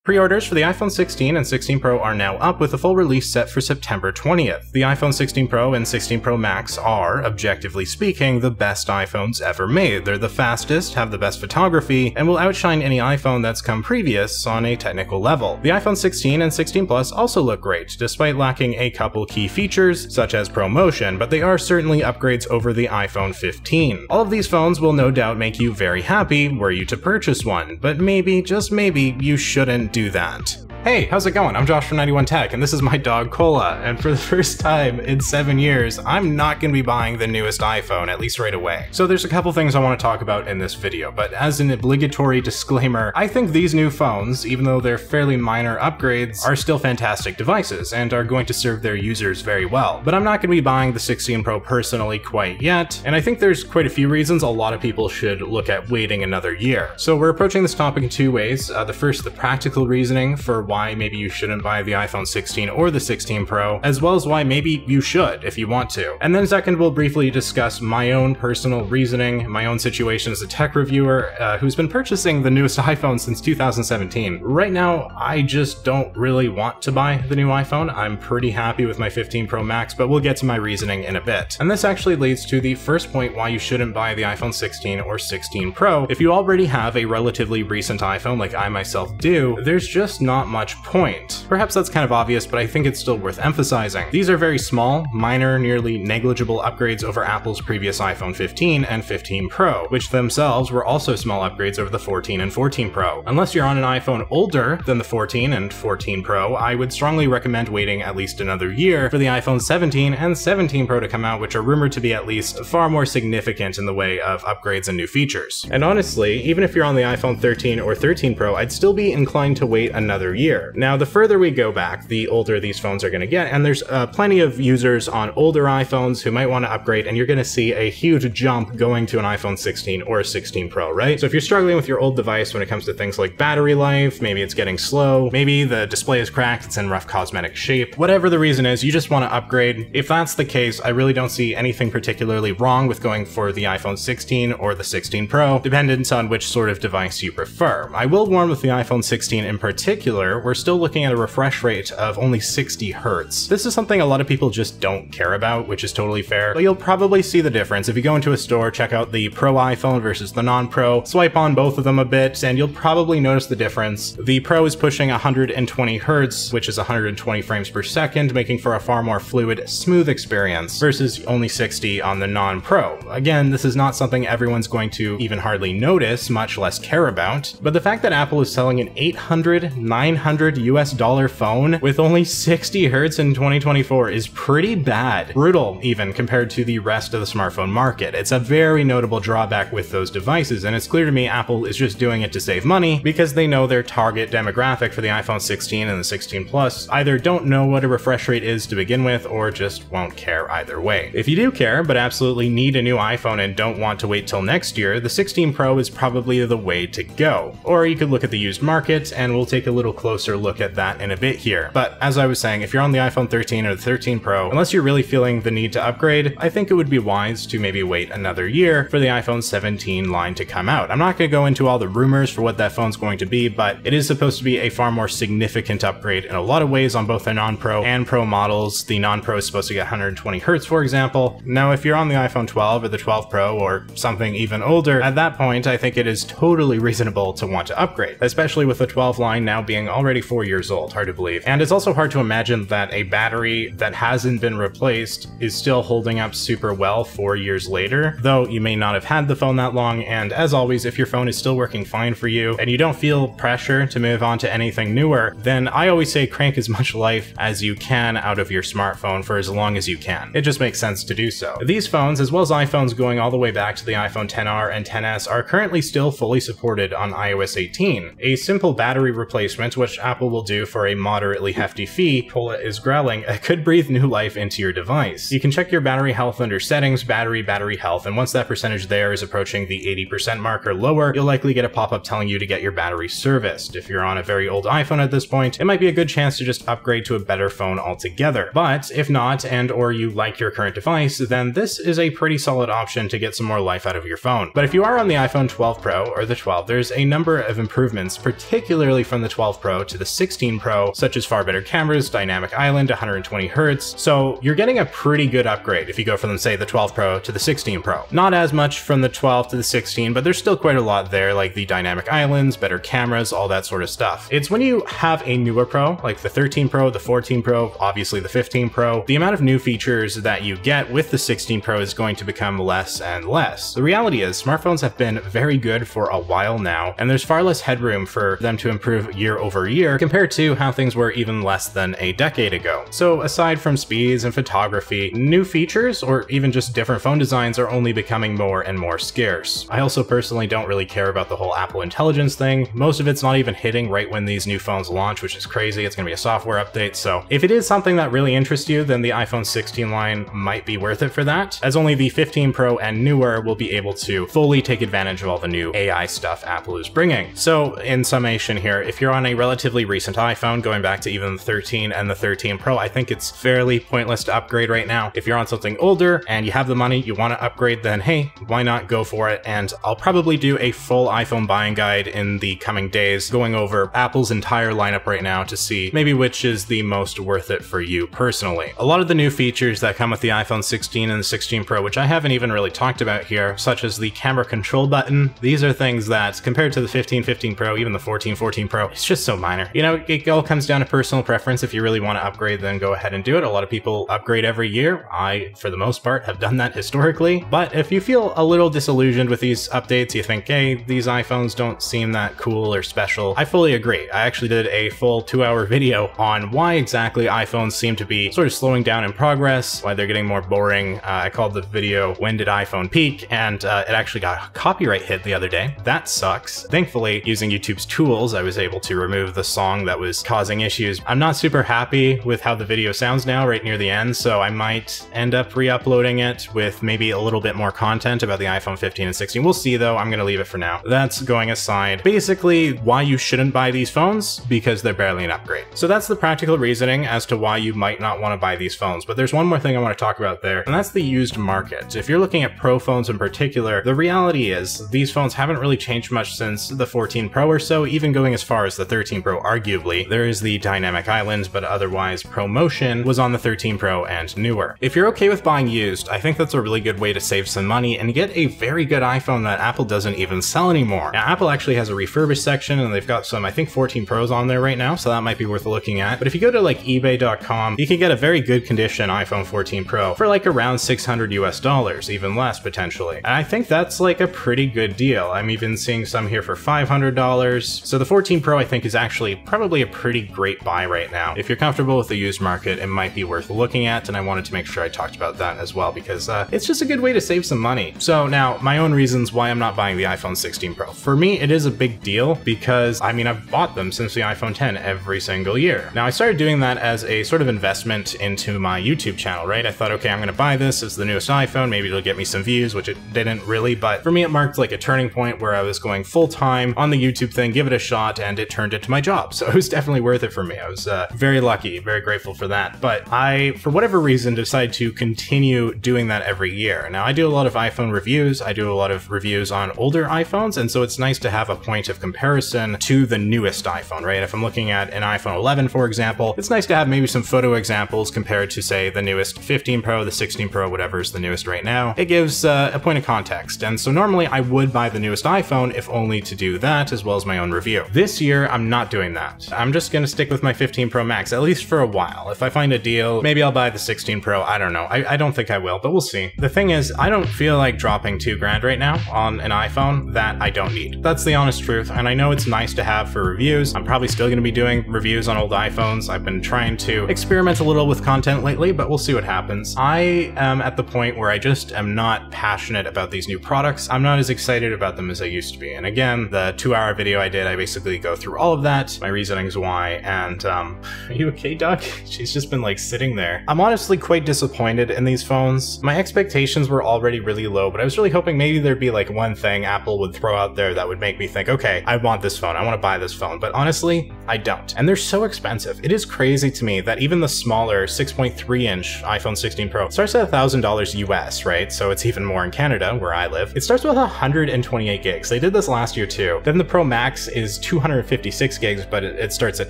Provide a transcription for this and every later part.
Pre-orders for the iPhone 16 and 16 Pro are now up with a full release set for September 20th. The iPhone 16 Pro and 16 Pro Max are, objectively speaking, the best iPhones ever made. They're the fastest, have the best photography, and will outshine any iPhone that's come previous on a technical level. The iPhone 16 and 16 Plus also look great, despite lacking a couple key features, such as ProMotion, but they are certainly upgrades over the iPhone 15. All of these phones will no doubt make you very happy were you to purchase one, but maybe, just maybe, you shouldn't do that. Hey, how's it going? I'm Josh from 91 Tech, and this is my dog Cola, and for the first time in 7 years, I'm not going to be buying the newest iPhone, at least right away. So there's a couple things I want to talk about in this video, but as an obligatory disclaimer, I think these new phones, even though they're fairly minor upgrades, are still fantastic devices, and are going to serve their users very well. But I'm not going to be buying the 16 Pro personally quite yet, and I think there's quite a few reasons a lot of people should look at waiting another year. So we're approaching this topic in two ways. The first, the practical reasoning for why maybe you shouldn't buy the iPhone 16 or the 16 Pro, as well as why maybe you should if you want to. And then second, we'll briefly discuss my own personal reasoning, my own situation as a tech reviewer who's been purchasing the newest iPhone since 2017. Right now, I just don't really want to buy the new iPhone. I'm pretty happy with my 15 Pro Max, but we'll get to my reasoning in a bit. And this actually leads to the first point why you shouldn't buy the iPhone 16 or 16 Pro. If you already have a relatively recent iPhone like I myself do, there's just not much point. Perhaps that's kind of obvious, but I think it's still worth emphasizing. These are very small, minor, nearly negligible upgrades over Apple's previous iPhone 15 and 15 Pro, which themselves were also small upgrades over the 14 and 14 Pro. Unless you're on an iPhone older than the 14 and 14 Pro, I would strongly recommend waiting at least another year for the iPhone 17 and 17 Pro to come out, which are rumored to be at least far more significant in the way of upgrades and new features. And honestly, even if you're on the iPhone 13 or 13 Pro, I'd still be inclined to wait another year. Now, the further we go back, the older these phones are going to get, and there's plenty of users on older iPhones who might want to upgrade, and you're going to see a huge jump going to an iPhone 16 or a 16 Pro, right? So if you're struggling with your old device when it comes to things like battery life, maybe it's getting slow, maybe the display is cracked, it's in rough cosmetic shape, whatever the reason is, you just want to upgrade. If that's the case, I really don't see anything particularly wrong with going for the iPhone 16 or the 16 Pro, dependent on which sort of device you prefer. I will warn with the iPhone 16 in particular, we're still looking at a refresh rate of only 60 Hz. This is something a lot of people just don't care about, which is totally fair, but you'll probably see the difference. If you go into a store, check out the Pro iPhone versus the non-Pro, swipe on both of them a bit, and you'll probably notice the difference. The Pro is pushing 120 Hz, which is 120 frames per second, making for a far more fluid, smooth experience, versus only 60 on the non-Pro. Again, this is not something everyone's going to even hardly notice, much less care about, but the fact that Apple is selling an $800–900 US phone with only 60 Hz in 2024 is pretty bad. Brutal, even, compared to the rest of the smartphone market. It's a very notable drawback with those devices, and it's clear to me Apple is just doing it to save money because they know their target demographic for the iPhone 16 and the 16 Plus either don't know what a refresh rate is to begin with, or just won't care either way. If you do care, but absolutely need a new iPhone and don't want to wait till next year, the 16 Pro is probably the way to go. Or you could look at the used market, and we'll take a little closer look at that in a bit here. But as I was saying, if you're on the iPhone 13 or the 13 Pro, unless you're really feeling the need to upgrade, I think it would be wise to maybe wait another year for the iPhone 17 line to come out. I'm not going to go into all the rumors for what that phone's going to be, but it is supposed to be a far more significant upgrade in a lot of ways on both the non-Pro and Pro models. The non-Pro is supposed to get 120 Hz, for example. Now, if you're on the iPhone 12 or the 12 Pro or something even older, at that point, I think it is totally reasonable to want to upgrade, especially with the 12 line now being already 4 years old. Hard to believe. And it's also hard to imagine that a battery that hasn't been replaced is still holding up super well 4 years later, though you may not have had the phone that long. And as always, if your phone is still working fine for you and you don't feel pressure to move on to anything newer, then I always say crank as much life as you can out of your smartphone for as long as you can. It just makes sense to do so. These phones, as well as iPhones going all the way back to the iPhone XR and XS, are currently still fully supported on iOS 18. A simple battery replacement, which Apple will do for a moderately hefty fee, Cola is growling, could breathe new life into your device. You can check your battery health under Settings, Battery Health, and once that percentage there is approaching the 80% mark or lower, you'll likely get a pop-up telling you to get your battery serviced. If you're on a very old iPhone at this point, it might be a good chance to just upgrade to a better phone altogether. But if not, and or you like your current device, then this is a pretty solid option to get some more life out of your phone. But if you are on the iPhone 12 Pro or the 12, there's a number of improvements, particularly from the 12 Pro to the 16 Pro, such as far better cameras, dynamic island, 120Hz. So you're getting a pretty good upgrade if you go from, say, the 12 Pro to the 16 Pro. Not as much from the 12 to the 16, but there's still quite a lot there, like the dynamic islands, better cameras, all that sort of stuff. It's when you have a newer Pro, like the 13 Pro, the 14 Pro, obviously the 15 Pro, the amount of new features that you get with the 16 Pro is going to become less and less. The reality is, smartphones have been very good for a while now, and there's far less headroom for them to improve year over year compared to how things were even less than a decade ago. So aside from speeds and photography, new features or even just different phone designs are only becoming more and more scarce. I also personally don't really care about the whole Apple Intelligence thing. Most of it's not even hitting right when these new phones launch, which is crazy. It's going to be a software update. So if it is something that really interests you, then the iPhone 16 line might be worth it for that, as only the 15 Pro and newer will be able to fully take advantage of all the new AI stuff Apple is bringing. So in summation here, if you're on a relatively recent iPhone, going back to even the 13 and the 13 Pro, I think it's fairly pointless to upgrade right now. If you're on something older and you have the money, you want to upgrade, then hey, why not go for it? And I'll probably do a full iPhone buying guide in the coming days, going over Apple's entire lineup right now to see maybe which is the most worth it for you personally. A lot of the new features that come with the iPhone 16 and the 16 Pro, which I haven't even really talked about here, such as the camera control button, these are things that compared to the 15 Pro, even the 14 Pro, it's just so minor. You know, it all comes down to personal preference. If you really want to upgrade, then go ahead and do it. A lot of people upgrade every year. I, for the most part, have done that historically. But if you feel a little disillusioned with these updates, you think, hey, these iPhones don't seem that cool or special, I fully agree. I actually did a full 2-hour video on why exactly iPhones seem to be sort of slowing down in progress, why they're getting more boring. I called the video, When Did iPhone Peak? And it actually got a copyright hit the other day. That sucks. Thankfully, using YouTube's tools, I was able to remove the song that was causing issues. I'm not super happy with how the video sounds now right near the end, so I might end up re-uploading it with maybe a little bit more content about the iPhone 15 and 16. We'll see though, I'm gonna leave it for now. That's going aside. Basically, why you shouldn't buy these phones? Because they're barely an upgrade. So that's the practical reasoning as to why you might not want to buy these phones. But there's one more thing I want to talk about there, and that's the used market. If you're looking at Pro phones in particular, the reality is these phones haven't really changed much since the 14 Pro or so, even going as far as the 13 Pro arguably. There is the dynamic island, but otherwise ProMotion was on the 13 Pro and newer. If you're okay with buying used, I think that's a really good way to save some money and get a very good iPhone that Apple doesn't even sell anymore. Now, Apple actually has a refurbished section, and they've got some, I think, 14 Pros on there right now, so that might be worth looking at. But if you go to like eBay.com, you can get a very good condition iPhone 14 Pro for like around $600 US, even less potentially. And I think that's like a pretty good deal. I'm even seeing some here for $500. So the 14 Pro I think is actually probably a pretty great buy right now. If you're comfortable with the used market, it might be worth looking at, and I wanted to make sure I talked about that as well because it's just a good way to save some money. So now, my own reasons why I'm not buying the iPhone 16 Pro. For me, it is a big deal because, I mean, I've bought them since the iPhone 10 every single year. Now, I started doing that as a sort of investment into my YouTube channel, right? I thought, okay, I'm gonna buy this, it's the newest iPhone, maybe it'll get me some views, which it didn't really, but for me, it marked like a turning point where I was going full-time on the YouTube thing, give it a shot, and it turned into my job. So it was definitely worth it for me. I was very lucky, very grateful for that. But I, for whatever reason, decided to continue doing that every year. Now, I do a lot of iPhone reviews, I do a lot of reviews on older iPhones, and so it's nice to have a point of comparison to the newest iPhone, right? If I'm looking at an iPhone 11, for example, it's nice to have maybe some photo examples compared to, say, the newest 15 Pro, the 16 Pro, whatever is the newest right now. It gives a point of context, and so normally I would buy the newest iPhone if only to do that, as well as my own review. This year, I'm not doing that. I'm just gonna stick with my 15 Pro Max, at least for a while. If I find a deal, maybe I'll buy the 16 Pro, I don't know. I don't think I will, but we'll see. The thing is, I don't feel like dropping $2,000 right now on an iPhone that I don't need. That's the honest truth, and I know it's nice to have for reviews. I'm probably still gonna be doing reviews on old iPhones. I've been trying to experiment a little with content lately, but we'll see what happens. I am at the point where I just am not passionate about these new products. I'm not as excited about them as I used to be. And again, the 2-hour video I did, I basically go through all of that, my reasonings why, and are you okay, Doug? She's just been like sitting there. I'm honestly quite disappointed in these phones. My expectations were already really low, but I was really hoping maybe there'd be like one thing Apple would throw out there that would make me think, okay, I want this phone, I want to buy this phone, but honestly, I don't. And they're so expensive. It is crazy to me that even the smaller 6.3-inch iPhone 16 Pro starts at $1,000 US, right? So it's even more in Canada, where I live. It starts with 128 gigs. They did this last year too. Then the Pro Max is 256 gigs, gigs, but it starts at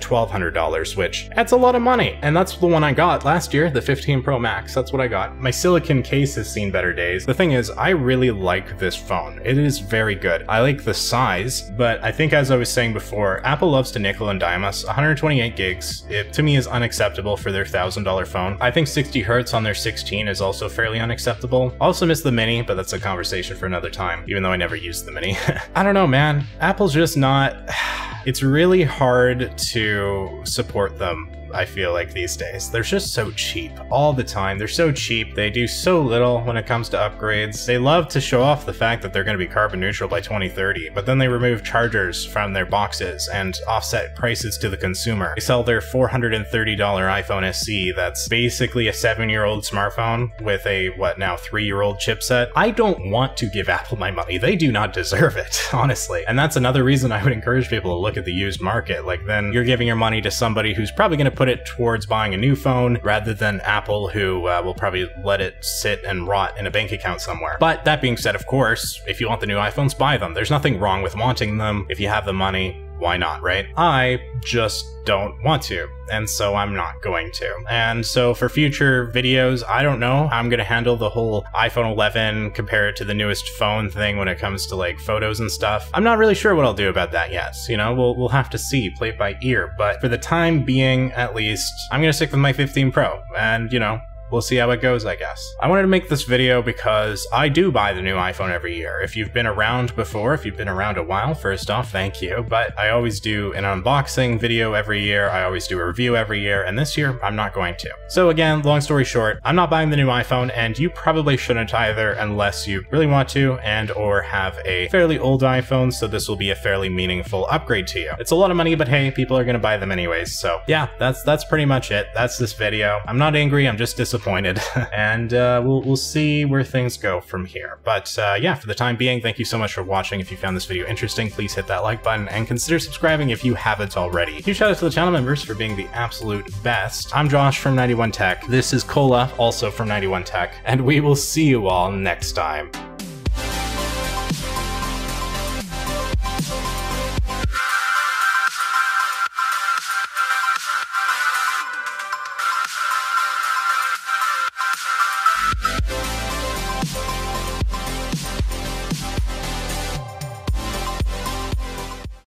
$1,200, which that's a lot of money. And that's the one I got last year, the 15 Pro Max. That's what I got. My silicon case has seen better days. The thing is, I really like this phone. It is very good. I like the size, but I think as I was saying before, Apple loves to nickel and dime us. 128 gigs, it to me is unacceptable for their $1,000 phone. I think 60 Hz on their 16 is also fairly unacceptable. Also miss the Mini, but that's a conversation for another time, even though I never used the Mini. I don't know, man. Apple's just not... It's really hard to support them, I feel like, these days. They're just so cheap all the time. They're so cheap. They do so little when it comes to upgrades. They love to show off the fact that they're going to be carbon neutral by 2030, but then they remove chargers from their boxes and offset prices to the consumer. They sell their $430 iPhone SE that's basically a 7-year-old smartphone with a, what now, 3-year-old chipset. I don't want to give Apple my money. They do not deserve it, honestly. And that's another reason I would encourage people to look at the used market. Like, then you're giving your money to somebody who's probably going to put it towards buying a new phone rather than Apple, who will probably let it sit and rot in a bank account somewhere. But that being said, of course, if you want the new iPhones, buy them. There's nothing wrong with wanting them. If you have the money, why not, right? I just don't want to, and so I'm not going to. And so for future videos, I don't know how I'm gonna handle the whole iPhone 11 compare it to the newest phone thing when it comes to like photos and stuff. I'm not really sure what I'll do about that yet. You know, we'll have to see, play it by ear. But for the time being, at least, I'm gonna stick with my 15 Pro, and you know, we'll see how it goes, I guess. I wanted to make this video because I do buy the new iPhone every year. If you've been around before, if you've been around a while, first off, thank you. But I always do an unboxing video every year. I always do a review every year, and this year, I'm not going to. So again, long story short, I'm not buying the new iPhone, and you probably shouldn't either unless you really want to and or have a fairly old iPhone, so this will be a fairly meaningful upgrade to you. It's a lot of money, but hey, people are gonna buy them anyways. So yeah, that's pretty much it. That's this video. I'm not angry, I'm just disappointed. And we'll see where things go from here. But yeah, for the time being, thank you so much for watching. If you found this video interesting, please hit that like button and consider subscribing if you haven't already. Huge shout out to the channel members for being the absolute best. I'm Josh from 91 Tech. This is Cola, also from 91 Tech, and we will see you all next time.